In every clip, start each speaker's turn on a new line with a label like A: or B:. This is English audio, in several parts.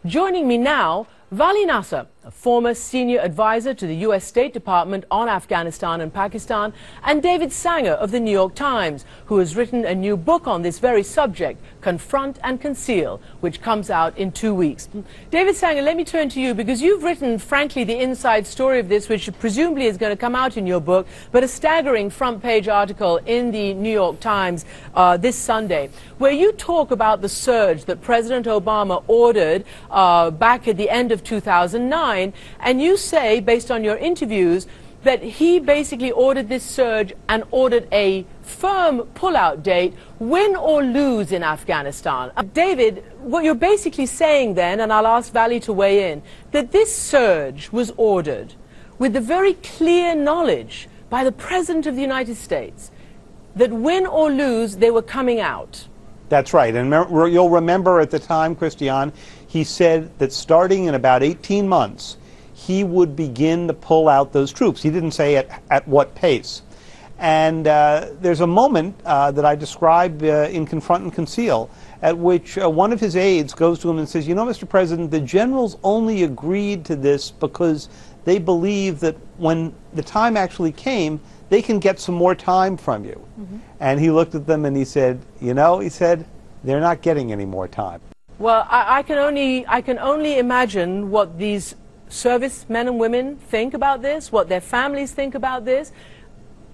A: Joining me now, Vali Nasser, a former senior advisor to the U.S. State Department on Afghanistan and Pakistan, and David Sanger of the New York Times, who has written a new book on this very subject, Confront and Conceal, which comes out in 2 weeks. David Sanger, let me turn to you, because you've written, frankly, the inside story of this, which presumably is going to come out in your book, but a staggering front-page article in the New York Times this Sunday, where you talk about the surge that President Obama ordered back at the end of 2009, and you say, based on your interviews, that he basically ordered this surge and ordered a firm pullout date, win or lose in Afghanistan. David, what you're basically saying then, and I'll ask Vali to weigh in, that this surge was ordered with the very clear knowledge by the President of the United States that win or lose, they were coming out.
B: That's right. And you'll remember at the time, Christian, he said that starting in about 18 months, he would begin to pull out those troops. He didn't say at what pace. And there's a moment that I describe in Confront and Conceal, at which one of his aides goes to him and says, you know, Mr. President, the generals only agreed to this because they believe that when the time actually came, they can get some more time from you. Mm-hmm. And he looked at them and he said, you know, he said, they're not getting any more time.
A: Well, I can only imagine what these servicemen and women think about this, what their families think about this.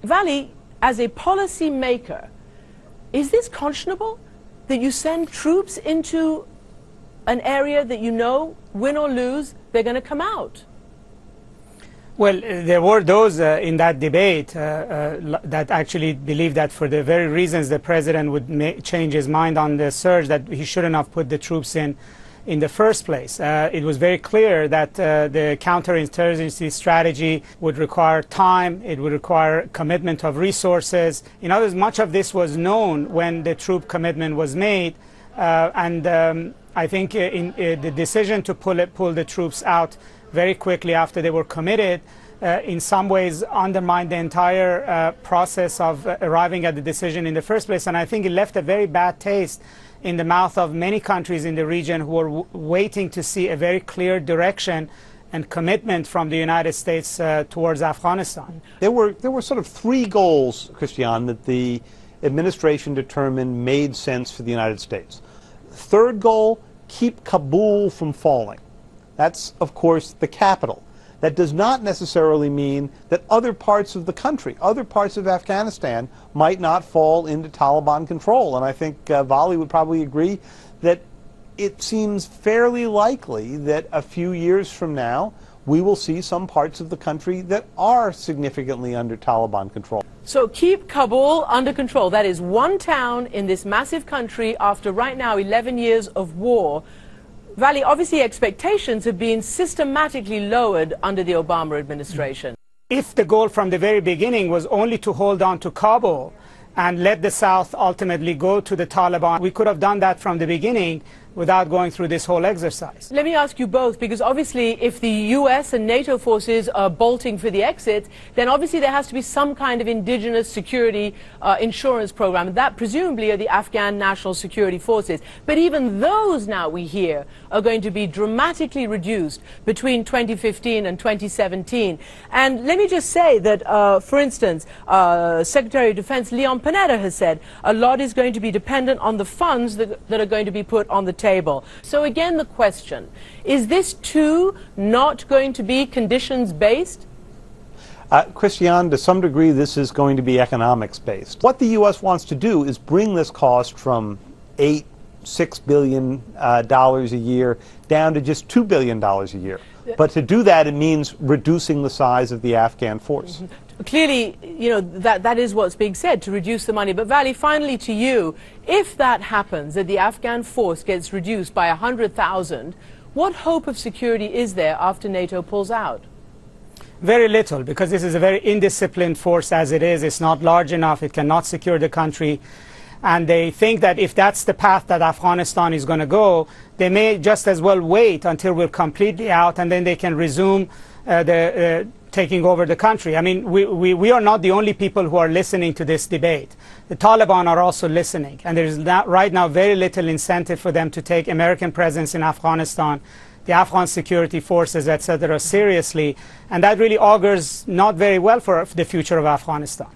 A: Vali, as a policy maker, is this conscionable, that you send troops into an area that you know, win or lose, they're going to come out?
C: Well, there were those in that debate that actually believed that for the very reasons the president would change his mind on the surge, that he shouldn't have put the troops in the first place. It was very clear that the counterinsurgency strategy would require time, it would require commitment of resources. In other words, much of this was known when the troop commitment was made, and I think the decision to pull the troops out very quickly after they were committed in some ways undermined the entire process of arriving at the decision in the first place, and I think it left a very bad taste in the mouth of many countries in the region who were waiting to see a very clear direction and commitment from the United States towards Afghanistan.
B: There were sort of three goals, Christian, that the administration determined made sense for the United States. Third goal, keep Kabul from falling. That's, of course, the capital. That does not necessarily mean that other parts of the country, other parts of Afghanistan, might not fall into Taliban control. And I think Vali would probably agree that it seems fairly likely that a few years from now, we will see some parts of the country that are significantly under Taliban control.
A: So keep Kabul under control. That is one town in this massive country after right now 11 years of war. Vali, obviously expectations have been systematically lowered under the Obama administration.
C: If the goal from the very beginning was only to hold on to Kabul and let the South ultimately go to the Taliban, we could have done that from the beginning without going through this whole exercise.
A: Let me ask you both, because obviously if the US and NATO forces are bolting for the exit, then obviously there has to be some kind of indigenous security insurance program. That presumably are the Afghan National Security Forces. But even those now, we hear, are going to be dramatically reduced between 2015 and 2017. And let me just say that, for instance, Secretary of Defense Leon Panetta has said a lot is going to be dependent on the funds that are going to be put on the table. So again, the question, is this too not going to be conditions-based?
B: Christian, to some degree, this is going to be economics-based. What the U.S. wants to do is bring this cost from $6 billion a year down to just $2 billion a year. But to do that, it means reducing the size of the Afghan force.
A: Mm-hmm. Clearly, you know, that is what's being said, to reduce the money. But Vali, finally to you, if that happens, that the Afghan force gets reduced by 100,000, what hope of security is there after NATO pulls out?
C: Very little, because this is a very indisciplined force as it is. It's not large enough. It cannot secure the country. And they think that if that's the path that Afghanistan is going to go, they may just as well wait until we're completely out, and then they can resume the taking over the country. I mean, we are not the only people who are listening to this debate. The Taliban are also listening, and there is right now very little incentive for them to take American presence in Afghanistan, the Afghan security forces, etc., seriously, and that really augurs not very well for the future of Afghanistan.